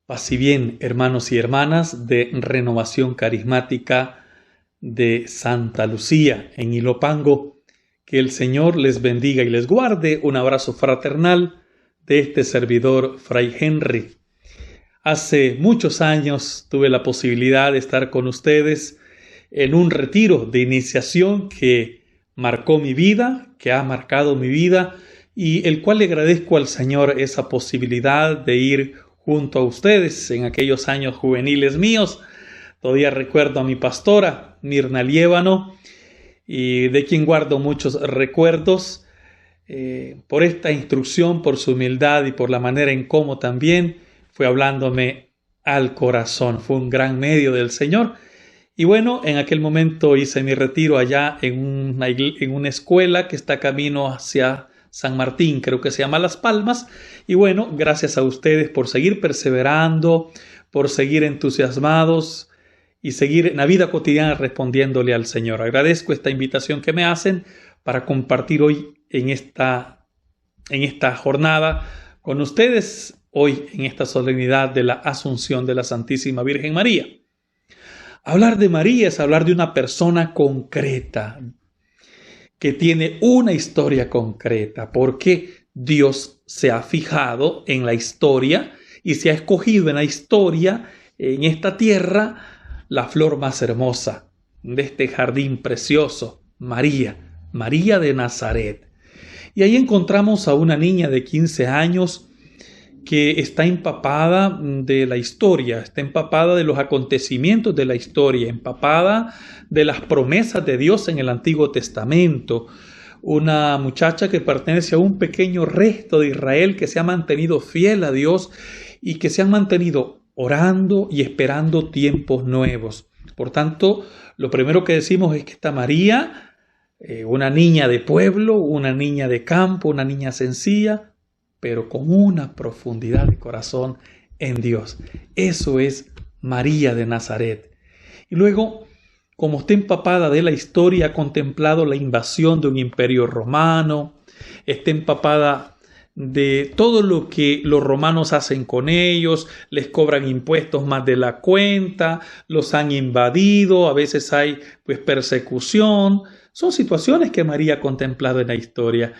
Paz y bien, hermanos y hermanas de Renovación Carismática de Santa Lucía en Ilopango. Que el Señor les bendiga y les guarde. Un abrazo fraternal de este servidor, Fray Henry. Hace muchos años tuve la posibilidad de estar con ustedes en un retiro de iniciación que marcó mi vida, que ha marcado mi vida, y el cual le agradezco al Señor esa posibilidad de ir junto a ustedes en aquellos años juveniles míos. Todavía recuerdo a mi pastora, Mirna Liébano, y de quien guardo muchos recuerdos por esta instrucción, por su humildad y por la manera en cómo también fue hablándome al corazón. Fue un gran medio del Señor. Y bueno, en aquel momento hice mi retiro allá en una escuela que está camino hacia San Martín, creo que se llama Las Palmas. Y bueno, gracias a ustedes por seguir perseverando, por seguir entusiasmados y seguir en la vida cotidiana respondiéndole al Señor. Agradezco esta invitación que me hacen para compartir hoy en esta jornada con ustedes, hoy en esta solemnidad de la Asunción de la Santísima Virgen María. Hablar de María es hablar de una persona concreta, que tiene una historia concreta, porque Dios se ha fijado en la historia y se ha escogido en la historia, en esta tierra, la flor más hermosa de este jardín precioso, María de Nazaret. Y ahí encontramos a una niña de 15 años que está empapada de la historia, está empapada de los acontecimientos de la historia, empapada de las promesas de Dios en el Antiguo Testamento. Una muchacha que pertenece a un pequeño resto de Israel que se ha mantenido fiel a Dios y que se han mantenido orando y esperando tiempos nuevos. Por tanto, lo primero que decimos es que esta María, una niña de pueblo, una niña de campo, una niña sencilla, pero con una profundidad de corazón en Dios. Eso es María de Nazaret. Y luego, como está empapada de la historia, ha contemplado la invasión de un imperio romano, está empapada de todo lo que los romanos hacen con ellos, les cobran impuestos más de la cuenta, los han invadido, a veces hay persecución. Son situaciones que María ha contemplado en la historia.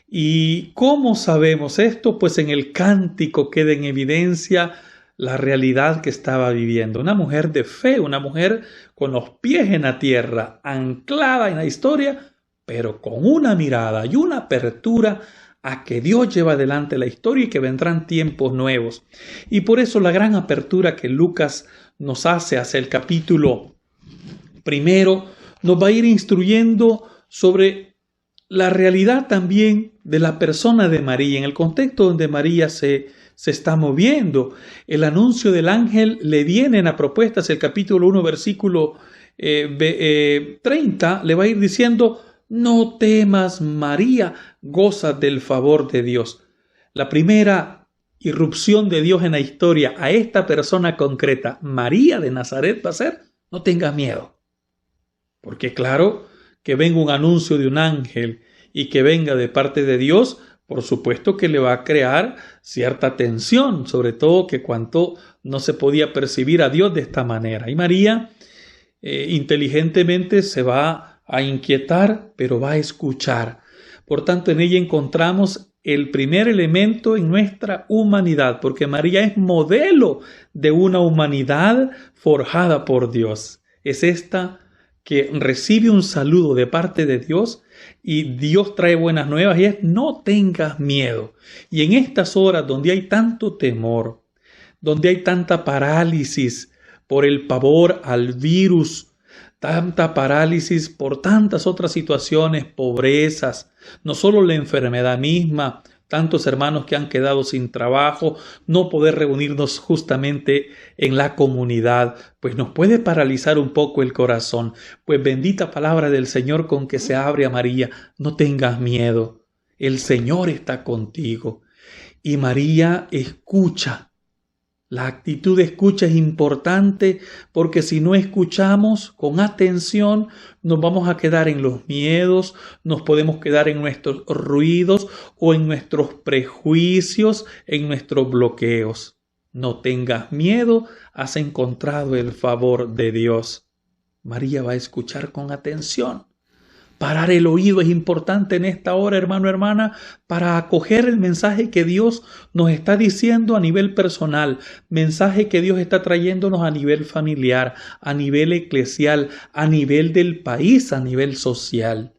¿Y cómo sabemos esto? Pues en el cántico queda en evidencia la realidad que estaba viviendo. Una mujer de fe, una mujer con los pies en la tierra, anclada en la historia, pero con una mirada y una apertura a que Dios lleva adelante la historia y que vendrán tiempos nuevos. Y por eso la gran apertura que Lucas nos hace hacia el capítulo primero nos va a ir instruyendo sobre la realidad también de la persona de María, en el contexto donde María se está moviendo. El anuncio del ángel le viene en la propuesta, el capítulo 1, versículo 30, le va a ir diciendo: no temas, María, goza del favor de Dios. La primera irrupción de Dios en la historia a esta persona concreta, María de Nazaret, va a ser: no tengas miedo. Porque claro, que venga un anuncio de un ángel y que venga de parte de Dios, por supuesto que le va a crear cierta tensión, sobre todo que cuanto no se podía percibir a Dios de esta manera. Y María inteligentemente se va a inquietar, pero va a escuchar. Por tanto, en ella encontramos el primer elemento en nuestra humanidad, porque María es modelo de una humanidad forjada por Dios. Es esta que recibe un saludo de parte de Dios y Dios trae buenas nuevas, y es: no tengas miedo. Y en estas horas donde hay tanto temor, donde hay tanta parálisis por el pavor al virus, tanta parálisis por tantas otras situaciones, pobrezas, no solo la enfermedad misma, tantos hermanos que han quedado sin trabajo, no poder reunirnos justamente en la comunidad, pues nos puede paralizar un poco el corazón. Pues bendita palabra del Señor con que se abre a María: no tengas miedo, el Señor está contigo. Y María escucha. La actitud de escucha es importante, porque si no escuchamos con atención, nos vamos a quedar en los miedos, nos podemos quedar en nuestros ruidos o en nuestros prejuicios, en nuestros bloqueos. No tengas miedo, has encontrado el favor de Dios. María va a escuchar con atención. Parar el oído es importante en esta hora, hermano, hermana, para acoger el mensaje que Dios nos está diciendo a nivel personal, mensaje que Dios está trayéndonos a nivel familiar, a nivel eclesial, a nivel del país, a nivel social.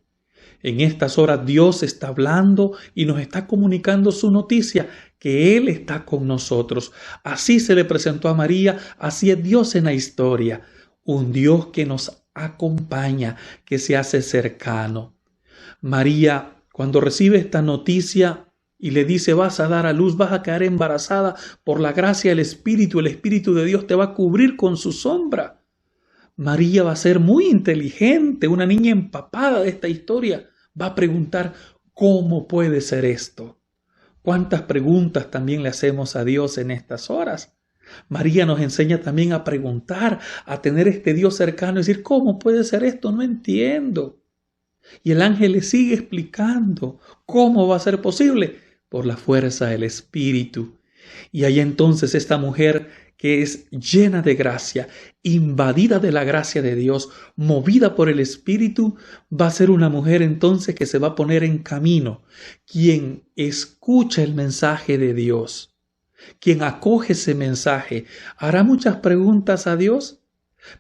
En estas horas Dios está hablando y nos está comunicando su noticia, que Él está con nosotros. Así se le presentó a María, así es Dios en la historia, un Dios que nos acompaña, que se hace cercano. María, cuando recibe esta noticia y le dice, vas a dar a luz, vas a quedar embarazada por la gracia del Espíritu, el Espíritu de Dios te va a cubrir con su sombra. María va a ser muy inteligente, una niña empapada de esta historia. Va a preguntar, ¿cómo puede ser esto? ¿Cuántas preguntas también le hacemos a Dios en estas horas? María nos enseña también a preguntar, a tener este Dios cercano y decir, ¿cómo puede ser esto? No entiendo. Y el ángel le sigue explicando, ¿cómo va a ser posible? Por la fuerza del Espíritu. Y ahí entonces esta mujer que es llena de gracia, invadida de la gracia de Dios, movida por el Espíritu, va a ser una mujer entonces que se va a poner en camino, quien escucha el mensaje de Dios. Quien acoge ese mensaje hará muchas preguntas a Dios,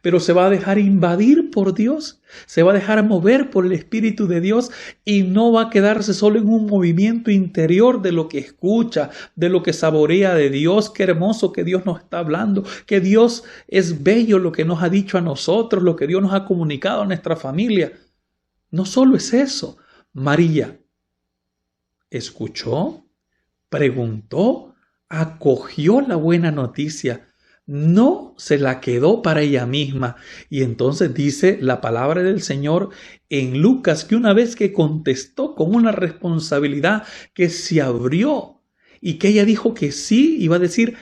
pero se va a dejar invadir por Dios, se va a dejar mover por el Espíritu de Dios y no va a quedarse solo en un movimiento interior de lo que escucha, de lo que saborea de Dios. Qué hermoso que Dios nos está hablando, que Dios es bello lo que nos ha dicho a nosotros, lo que Dios nos ha comunicado a nuestra familia. No solo es eso, María escuchó, preguntó, acogió la buena noticia, no se la quedó para ella misma. Y entonces dice la palabra del Señor en Lucas que una vez que contestó con una responsabilidad, que se abrió y que ella dijo que sí, iba a decir,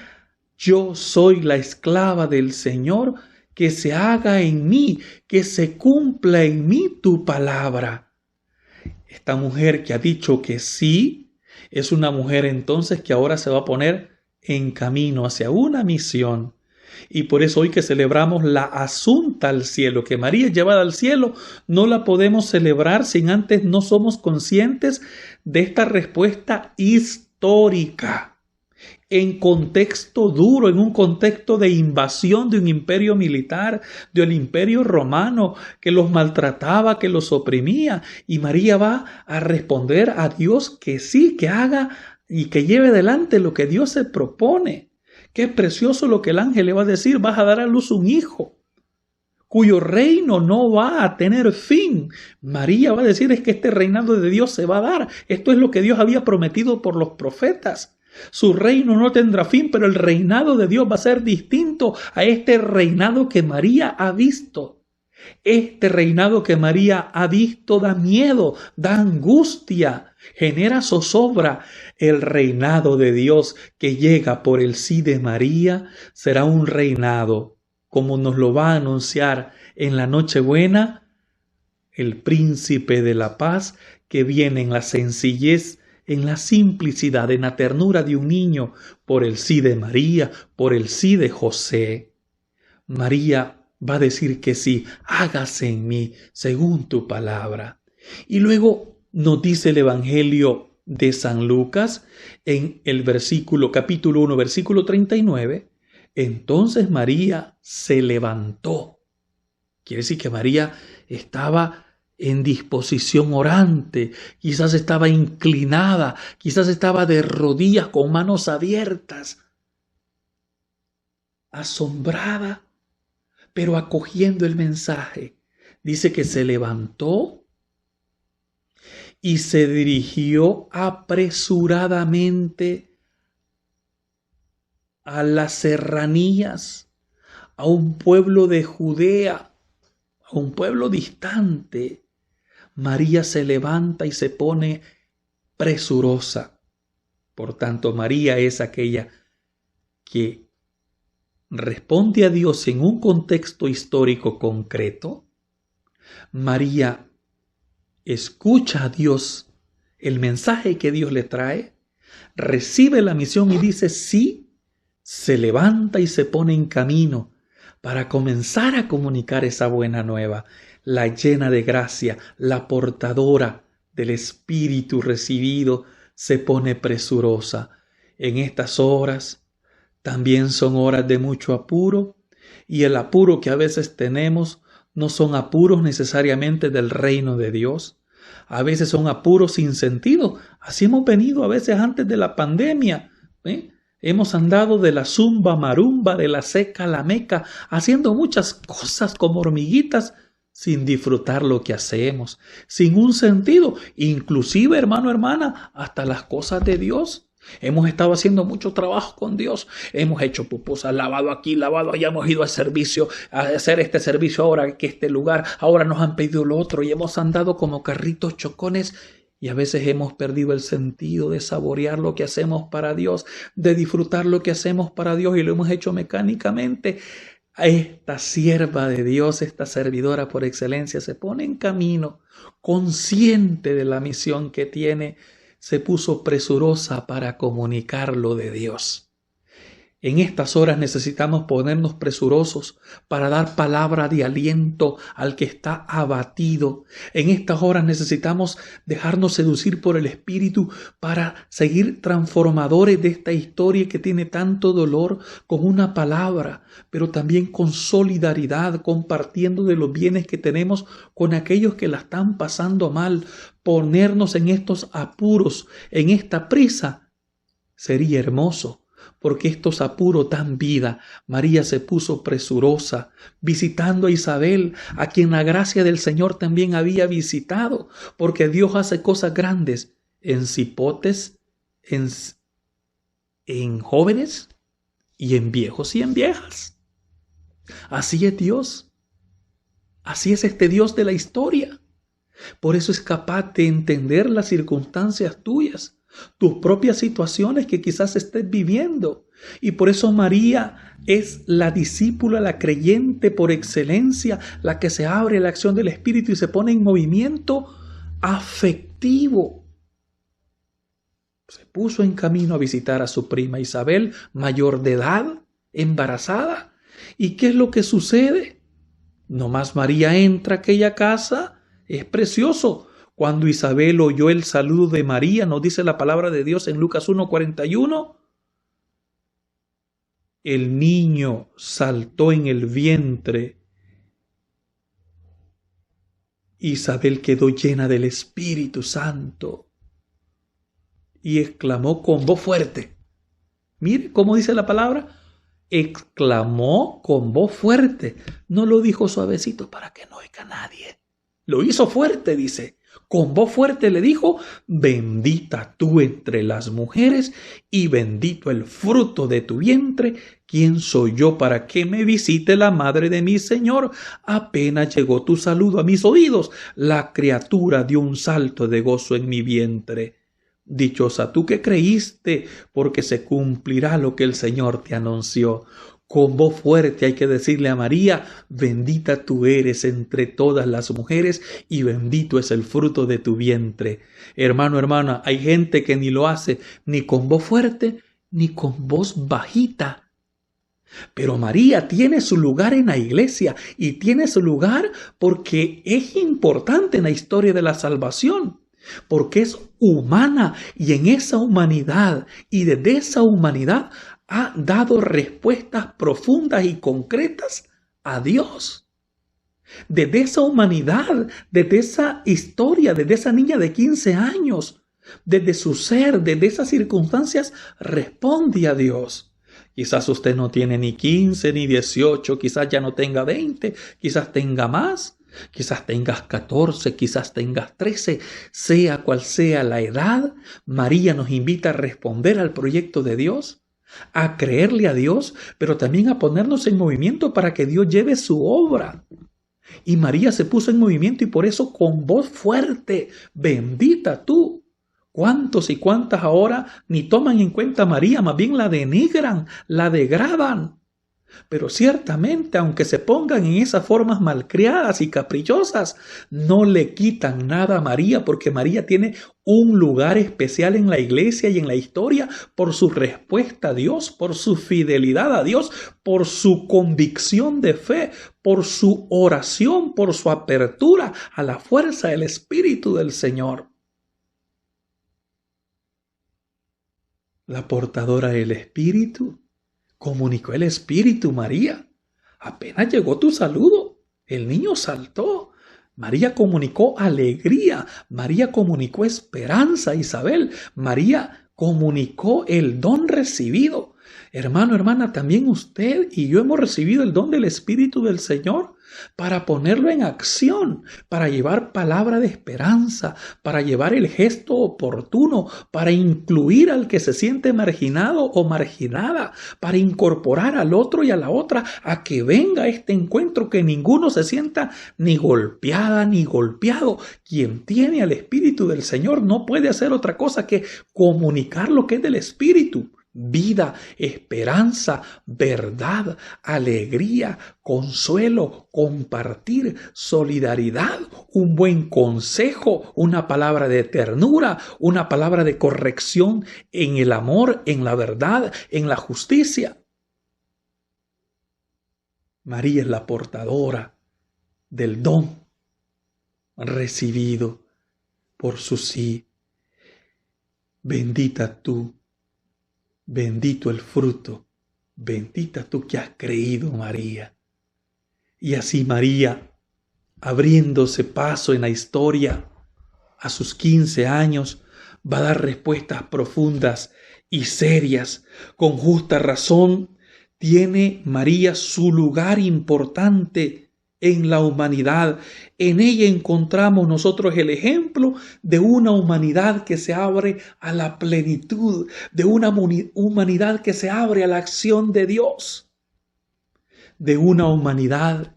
yo soy la esclava del Señor, que se haga en mí, que se cumpla en mí tu palabra. Esta mujer que ha dicho que sí, es una mujer entonces que ahora se va a poner en camino hacia una misión. Y por eso hoy que celebramos la asunta al cielo, que María es llevada al cielo, no la podemos celebrar sin antes no somos conscientes de esta respuesta histórica. En contexto duro, en un contexto de invasión de un imperio militar, del imperio romano que los maltrataba, que los oprimía. Y María va a responder a Dios que sí, que haga y que lleve adelante lo que Dios se propone. Qué precioso lo que el ángel le va a decir, vas a dar a luz un hijo cuyo reino no va a tener fin. María va a decir, es que este reinado de Dios se va a dar. Esto es lo que Dios había prometido por los profetas. Su reino no tendrá fin, pero el reinado de Dios va a ser distinto a este reinado que María ha visto. Este reinado que María ha visto da miedo, da angustia, genera zozobra. El reinado de Dios que llega por el sí de María será un reinado, como nos lo va a anunciar en la Nochebuena, el príncipe de la paz que viene en la sencillez, en la simplicidad, en la ternura de un niño, por el sí de María, por el sí de José. María va a decir que sí, hágase en mí según tu palabra. Y luego nos dice el Evangelio de San Lucas en el capítulo 1, versículo 39, entonces María se levantó. Quiere decir que María estaba en disposición orante, quizás estaba inclinada, quizás estaba de rodillas con manos abiertas, asombrada, pero acogiendo el mensaje. Dice que se levantó y se dirigió apresuradamente a las serranías, a un pueblo de Judea, a un pueblo distante. María se levanta y se pone presurosa. Por tanto, María es aquella que responde a Dios en un contexto histórico concreto. María escucha a Dios, el mensaje que Dios le trae, recibe la misión y dice, sí, se levanta y se pone en camino para comenzar a comunicar esa buena nueva, la llena de gracia, la portadora del Espíritu recibido, se pone presurosa. En estas horas también son horas de mucho apuro, y el apuro que a veces tenemos no son apuros necesariamente del reino de Dios. A veces son apuros sin sentido. Así hemos venido a veces antes de la pandemia. Hemos andado de la zumba marumba, de la seca a la meca, haciendo muchas cosas como hormiguitas, sin disfrutar lo que hacemos, sin un sentido, inclusive, hermano, hermana, hasta las cosas de Dios. Hemos estado haciendo mucho trabajo con Dios, hemos hecho pupusas, lavado aquí, lavado allá, hemos ido al servicio, a hacer este servicio ahora, que este lugar, ahora nos han pedido lo otro, y hemos andado como carritos chocones, y a veces hemos perdido el sentido de saborear lo que hacemos para Dios, de disfrutar lo que hacemos para Dios, y lo hemos hecho mecánicamente. Esta sierva de Dios, esta servidora por excelencia, se pone en camino, consciente de la misión que tiene, se puso presurosa para comunicar lo de Dios. En estas horas necesitamos ponernos presurosos para dar palabra de aliento al que está abatido. En estas horas necesitamos dejarnos seducir por el Espíritu para seguir transformadores de esta historia que tiene tanto dolor, con una palabra, pero también con solidaridad, compartiendo de los bienes que tenemos con aquellos que la están pasando mal. Ponernos en estos apuros, en esta prisa, sería hermoso. Porque estos apuros dan vida. María se puso presurosa, visitando a Isabel, a quien la gracia del Señor también había visitado, porque Dios hace cosas grandes en cipotes, en jóvenes y en viejos y en viejas. Así es Dios. Así es este Dios de la historia. Por eso es capaz de entender las circunstancias tuyas, tus propias situaciones que quizás estés viviendo. Y por eso María es la discípula, la creyente por excelencia, la que se abre a la acción del Espíritu y se pone en movimiento afectivo. Se puso en camino a visitar a su prima Isabel, mayor de edad, embarazada. ¿Y qué es lo que sucede? Nomás María entra a aquella casa, es precioso. Cuando Isabel oyó el saludo de María, nos dice la palabra de Dios en Lucas 1:41, el niño saltó en el vientre. Isabel quedó llena del Espíritu Santo y exclamó con voz fuerte. Mire cómo dice la palabra. Exclamó con voz fuerte. No lo dijo suavecito para que no oiga nadie. Lo hizo fuerte, dice. Con voz fuerte le dijo, bendita tú entre las mujeres y bendito el fruto de tu vientre. ¿Quién soy yo para que me visite la madre de mi Señor? Apenas llegó tu saludo a mis oídos, la criatura dio un salto de gozo en mi vientre. Dichosa tú que creíste, porque se cumplirá lo que el Señor te anunció. Con voz fuerte hay que decirle a María, bendita tú eres entre todas las mujeres y bendito es el fruto de tu vientre. Hermano, hermana, hay gente que ni lo hace ni con voz fuerte ni con voz bajita. Pero María tiene su lugar en la iglesia y tiene su lugar porque es importante en la historia de la salvación. Porque es humana y en esa humanidad y desde esa humanidad ha dado respuestas profundas y concretas a Dios. Desde esa humanidad, desde esa historia, desde esa niña de 15 años, desde su ser, desde esas circunstancias, responde a Dios. Quizás usted no tiene ni 15 ni 18, quizás ya no tenga 20, quizás tenga más. Quizás tengas 14, quizás tengas 13, sea cual sea la edad, María nos invita a responder al proyecto de Dios, a creerle a Dios, pero también a ponernos en movimiento para que Dios lleve su obra. Y María se puso en movimiento y por eso con voz fuerte, bendita tú. ¿Cuántos y cuántas ahora ni toman en cuenta a María, más bien la denigran, la degradan? Pero ciertamente, aunque se pongan en esas formas malcriadas y caprichosas, no le quitan nada a María, porque María tiene un lugar especial en la iglesia y en la historia por su respuesta a Dios, por su fidelidad a Dios, por su convicción de fe, por su oración, por su apertura a la fuerza del Espíritu del Señor. La portadora del Espíritu comunicó el Espíritu, María. Apenas llegó tu saludo, el niño saltó. María comunicó alegría, María comunicó esperanza, Isabel. María comunicó el don recibido. Hermano, hermana, también usted y yo hemos recibido el don del Espíritu del Señor para ponerlo en acción, para llevar palabra de esperanza, para llevar el gesto oportuno, para incluir al que se siente marginado o marginada, para incorporar al otro y a la otra a que venga a este encuentro, que ninguno se sienta ni golpeada ni golpeado. Quien tiene al Espíritu del Señor no puede hacer otra cosa que comunicar lo que es del Espíritu. Vida, esperanza, verdad, alegría, consuelo, compartir, solidaridad, un buen consejo, una palabra de ternura, una palabra de corrección en el amor, en la verdad, en la justicia. María es la portadora del don recibido por su sí. Bendita tú. Bendito el fruto, bendita tú que has creído, María. Y así María, abriéndose paso en la historia, a sus 15 años, va a dar respuestas profundas y serias. Con justa razón, tiene María su lugar importante en la humanidad. En ella encontramos nosotros el ejemplo de una humanidad que se abre a la plenitud, de una humanidad que se abre a la acción de Dios, de una humanidad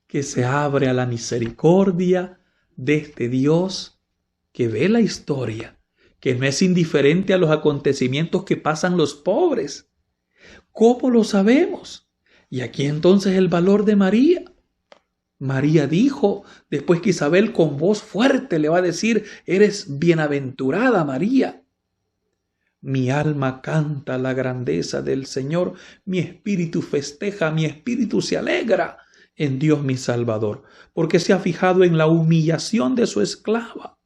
que se abre a la misericordia de este Dios que ve la historia, que no es indiferente a los acontecimientos que pasan los pobres. ¿Cómo lo sabemos? Y aquí entonces el valor de María. María dijo, después que Isabel con voz fuerte le va a decir, eres bienaventurada, María. Mi alma canta la grandeza del Señor, mi espíritu festeja, mi espíritu se alegra en Dios mi Salvador, porque se ha fijado en la humillación de su esclava.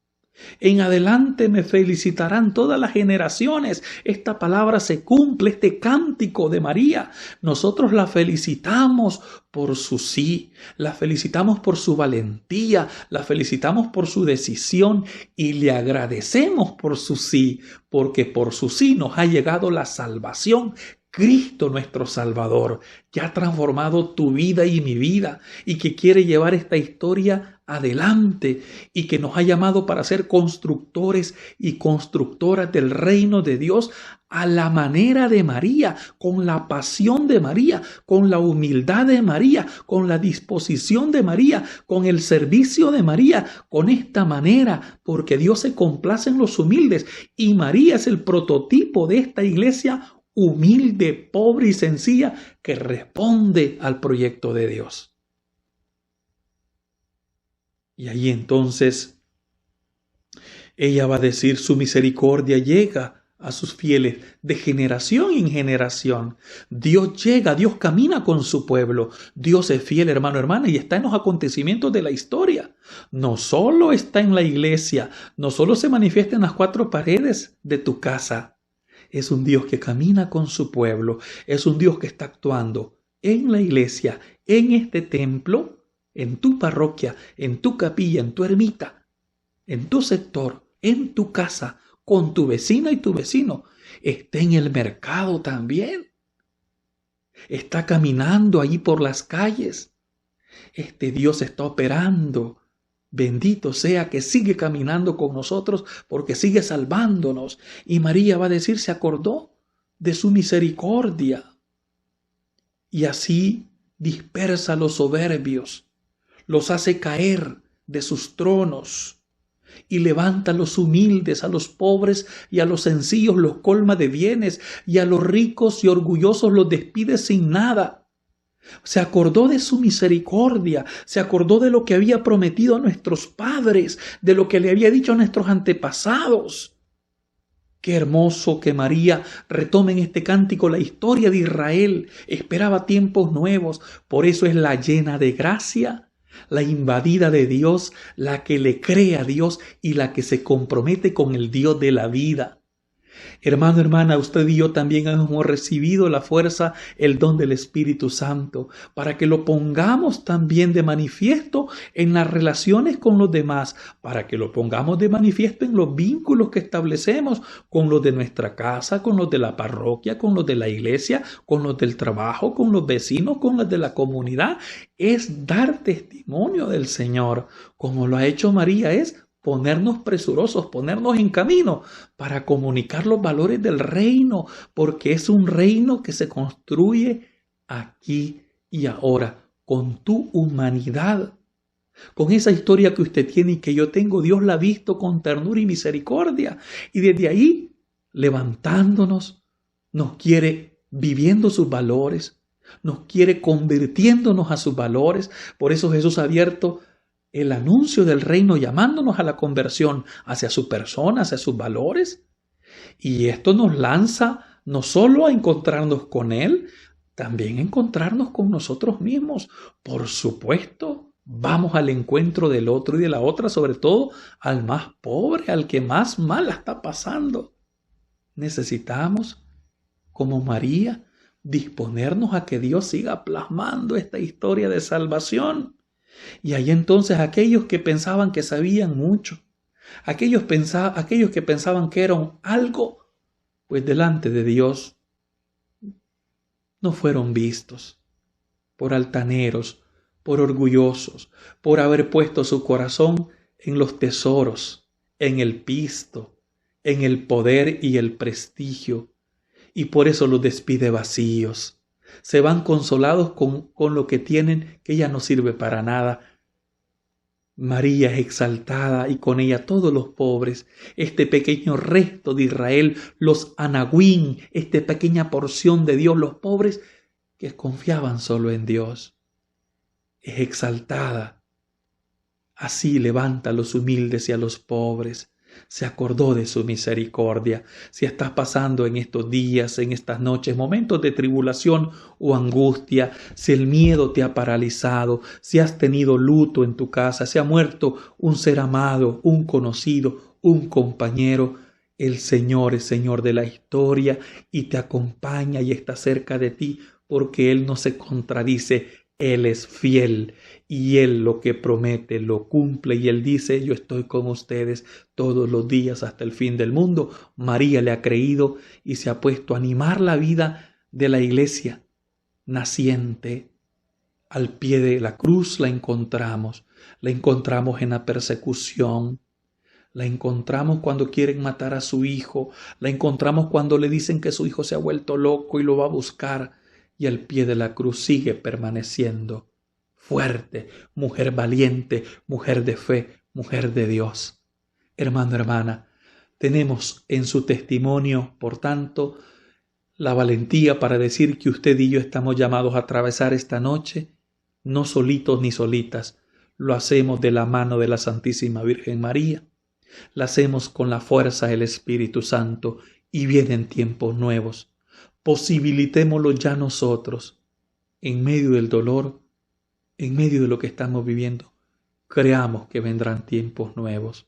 En adelante me felicitarán todas las generaciones. Esta palabra se cumple, este cántico de María. Nosotros la felicitamos por su sí, la felicitamos por su valentía, la felicitamos por su decisión y le agradecemos por su sí, porque por su sí nos ha llegado la salvación. Cristo nuestro Salvador, que ha transformado tu vida y mi vida y que quiere llevar esta historia adelante y que nos ha llamado para ser constructores y constructoras del reino de Dios a la manera de María, con la pasión de María, con la humildad de María, con la disposición de María, con el servicio de María, con esta manera, porque Dios se complace en los humildes y María es el prototipo de esta iglesia humilde, pobre y sencilla que responde al proyecto de Dios. Y ahí entonces ella va a decir, su misericordia llega a sus fieles de generación en generación. Dios llega, Dios camina con su pueblo. Dios es fiel, hermano, hermana, y está en los acontecimientos de la historia. No solo está en la iglesia, no solo se manifiesta en las 4 paredes de tu casa. Es un Dios que camina con su pueblo. Es un Dios que está actuando en la iglesia, en este templo, en tu parroquia, en tu capilla, en tu ermita, en tu sector, en tu casa, con tu vecina y tu vecino. Está en el mercado también. Está caminando allí por las calles. Este Dios está operando. Bendito sea que sigue caminando con nosotros porque sigue salvándonos. Y María va a decir, se acordó de su misericordia. Y así dispersa a los soberbios, los hace caer de sus tronos y levanta a los humildes, a los pobres y a los sencillos los colma de bienes y a los ricos y orgullosos los despide sin nada. Se acordó de su misericordia, se acordó de lo que había prometido a nuestros padres, de lo que le había dicho a nuestros antepasados. Qué hermoso que María retome en este cántico la historia de Israel. Esperaba tiempos nuevos, por eso es la llena de gracia, la invadida de Dios, la que le cree a Dios y la que se compromete con el Dios de la vida. Hermano, hermana, usted y yo también hemos recibido la fuerza, el don del Espíritu Santo, para que lo pongamos también de manifiesto en las relaciones con los demás, para que lo pongamos de manifiesto en los vínculos que establecemos con los de nuestra casa, con los de la parroquia, con los de la iglesia, con los del trabajo, con los vecinos, con los de la comunidad. Es dar testimonio del Señor, como lo ha hecho María, es ponernos presurosos, ponernos en camino para comunicar los valores del reino, porque es un reino que se construye aquí y ahora, con tu humanidad. Con esa historia que usted tiene y que yo tengo, Dios la ha visto con ternura y misericordia. Y desde ahí, levantándonos, nos quiere viviendo sus valores, nos quiere convirtiéndonos a sus valores. Por eso Jesús ha abierto el anuncio del reino llamándonos a la conversión hacia su persona, hacia sus valores. Y esto nos lanza no solo a encontrarnos con Él, también a encontrarnos con nosotros mismos. Por supuesto, vamos al encuentro del otro y de la otra, sobre todo al más pobre, al que más mal la está pasando. Necesitamos, como María, disponernos a que Dios siga plasmando esta historia de salvación. Y ahí entonces aquellos que pensaban que sabían mucho, aquellos que pensaban que eran algo, pues delante de Dios no fueron vistos por altaneros, por orgullosos, por haber puesto su corazón en los tesoros, en el pisto, en el poder y el prestigio, y por eso los despide vacíos. Se van consolados con lo que tienen, que ya no sirve para nada. María es exaltada y con ella todos los pobres, este pequeño resto de Israel, los anahuín, esta pequeña porción de Dios, los pobres que confiaban solo en Dios. Es exaltada. Así levanta a los humildes y a los pobres. Se acordó de su misericordia. Si estás pasando en estos días, en estas noches, momentos de tribulación o angustia, si el miedo te ha paralizado, si has tenido luto en tu casa, si ha muerto un ser amado, un conocido, un compañero, el Señor es Señor de la historia y te acompaña y está cerca de ti porque Él no se contradice. Él es fiel y Él lo que promete lo cumple y Él dice, yo estoy con ustedes todos los días hasta el fin del mundo. María le ha creído y se ha puesto a animar la vida de la iglesia naciente. Al pie de la cruz la encontramos en la persecución, la encontramos cuando quieren matar a su hijo, la encontramos cuando le dicen que su hijo se ha vuelto loco y lo va a buscar. Y al pie de la cruz sigue permaneciendo fuerte, mujer valiente, mujer de fe, mujer de Dios. Hermano, hermana, tenemos en su testimonio, por tanto, la valentía para decir que usted y yo estamos llamados a atravesar esta noche, no solitos ni solitas, lo hacemos de la mano de la Santísima Virgen María, la hacemos con la fuerza del Espíritu Santo y vienen tiempos nuevos. Posibilitémoslo ya nosotros, en medio del dolor, en medio de lo que estamos viviendo. Creamos que vendrán tiempos nuevos.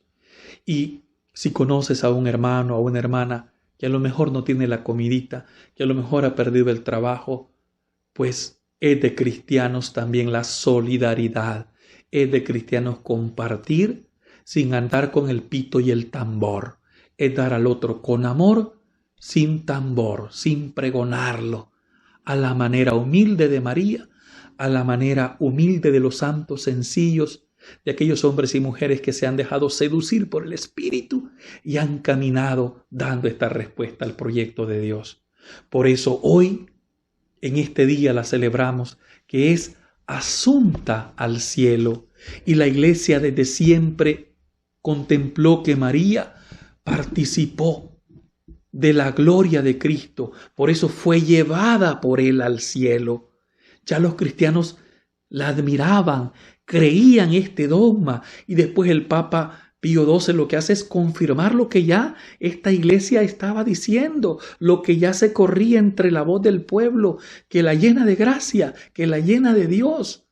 Y si conoces a un hermano o a una hermana que a lo mejor no tiene la comidita, que a lo mejor ha perdido el trabajo, pues es de cristianos también la solidaridad. Es de cristianos compartir sin andar con el pito y el tambor. Es dar al otro con amor, sin tambor, sin pregonarlo, a la manera humilde de María, a la manera humilde de los santos sencillos, de aquellos hombres y mujeres que se han dejado seducir por el Espíritu y han caminado dando esta respuesta al proyecto de Dios. Por eso hoy, en este día la celebramos, que es asunta al cielo, y la Iglesia desde siempre contempló que María participó de la gloria de Cristo, por eso fue llevada por Él al cielo. Ya los cristianos la admiraban, creían este dogma, y después el Papa Pío XII lo que hace es confirmar lo que ya esta iglesia estaba diciendo, lo que ya se corría entre la voz del pueblo, que la llena de gracia, que la llena de Dios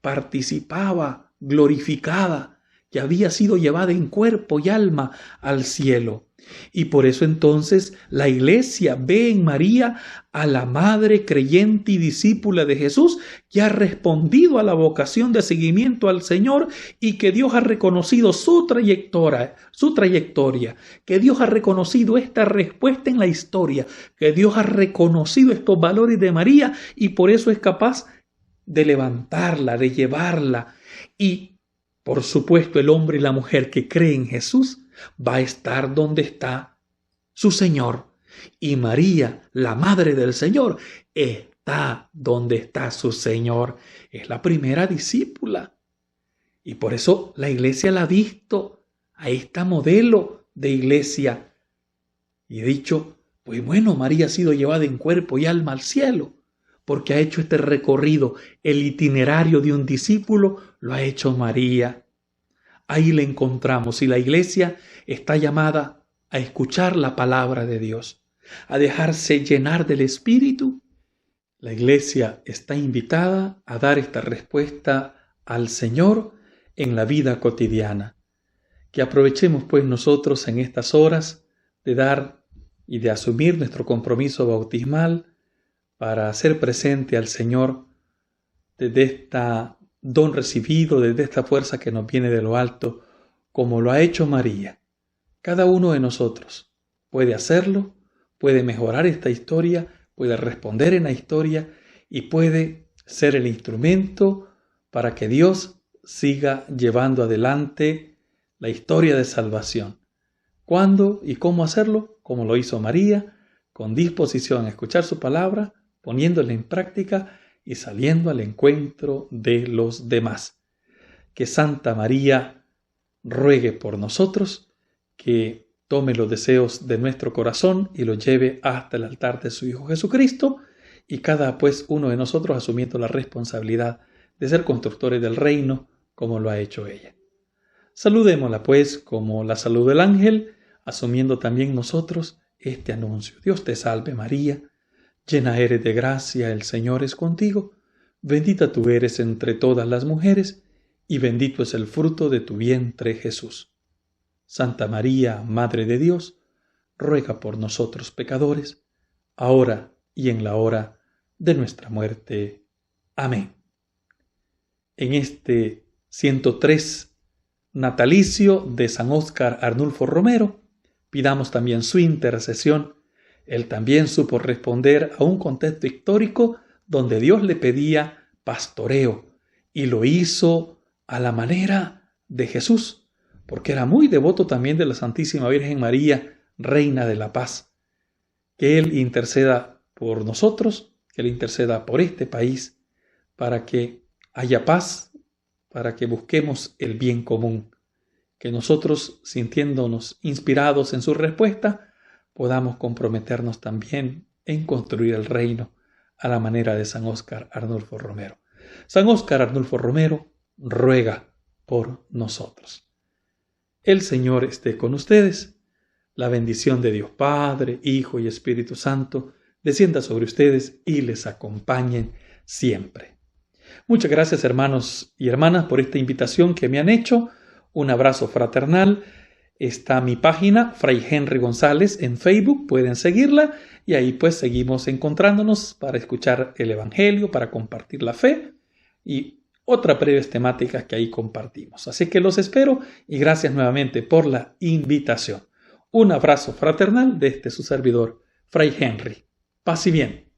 participaba, glorificada, que había sido llevada en cuerpo y alma al cielo. Y por eso entonces la iglesia ve en María a la madre creyente y discípula de Jesús, que ha respondido a la vocación de seguimiento al Señor y que Dios ha reconocido su trayectoria, que Dios ha reconocido esta respuesta en la historia, que Dios ha reconocido estos valores de María y por eso es capaz de levantarla, de llevarla. Y por supuesto el hombre y la mujer que creen en Jesús va a estar donde está su Señor. Y María, la madre del Señor, está donde está su Señor. Es la primera discípula. Y por eso la iglesia la ha visto a esta modelo de iglesia. Y he dicho, pues bueno, María ha sido llevada en cuerpo y alma al cielo, porque ha hecho este recorrido. El itinerario de un discípulo lo ha hecho María. Ahí le encontramos y la iglesia está llamada a escuchar la palabra de Dios, a dejarse llenar del Espíritu. La iglesia está invitada a dar esta respuesta al Señor en la vida cotidiana. Que aprovechemos pues nosotros en estas horas de dar y de asumir nuestro compromiso bautismal para hacer presente al Señor desde esta don recibido, desde esta fuerza que nos viene de lo alto, como lo ha hecho María. Cada uno de nosotros puede hacerlo, puede mejorar esta historia, puede responder en la historia y puede ser el instrumento para que Dios siga llevando adelante la historia de salvación. ¿Cuándo y cómo hacerlo? Como lo hizo María, con disposición a escuchar su palabra, poniéndola en práctica y saliendo al encuentro de los demás. Que Santa María ruegue por nosotros, que tome los deseos de nuestro corazón y los lleve hasta el altar de su Hijo Jesucristo, y cada pues uno de nosotros asumiendo la responsabilidad de ser constructores del reino como lo ha hecho ella. Saludémosla pues como la saluda el ángel, asumiendo también nosotros este anuncio. Dios te salve María, llena eres de gracia, el Señor es contigo, bendita tú eres entre todas las mujeres, y bendito es el fruto de tu vientre Jesús. Santa María, Madre de Dios, ruega por nosotros pecadores, ahora y en la hora de nuestra muerte. Amén. En este 103 natalicio de San Óscar Arnulfo Romero, pidamos también su intercesión. Él también supo responder a un contexto histórico donde Dios le pedía pastoreo y lo hizo a la manera de Jesús, porque era muy devoto también de la Santísima Virgen María, Reina de la Paz. Que Él interceda por nosotros, que Él interceda por este país, para que haya paz, para que busquemos el bien común, que nosotros, sintiéndonos inspirados en su respuesta, podamos comprometernos también en construir el reino a la manera de San Óscar Arnulfo Romero. San Óscar Arnulfo Romero ruega por nosotros. El Señor esté con ustedes. La bendición de Dios Padre, Hijo y Espíritu Santo descienda sobre ustedes y les acompañen siempre. Muchas gracias hermanos y hermanas por esta invitación que me han hecho. Un abrazo fraternal. Está mi página, Fray Henry González, en Facebook. Pueden seguirla y ahí pues seguimos encontrándonos para escuchar el Evangelio, para compartir la fe y otras breves temáticas que ahí compartimos. Así que los espero y gracias nuevamente por la invitación. Un abrazo fraternal de su servidor, Fray Henry. Paz y bien.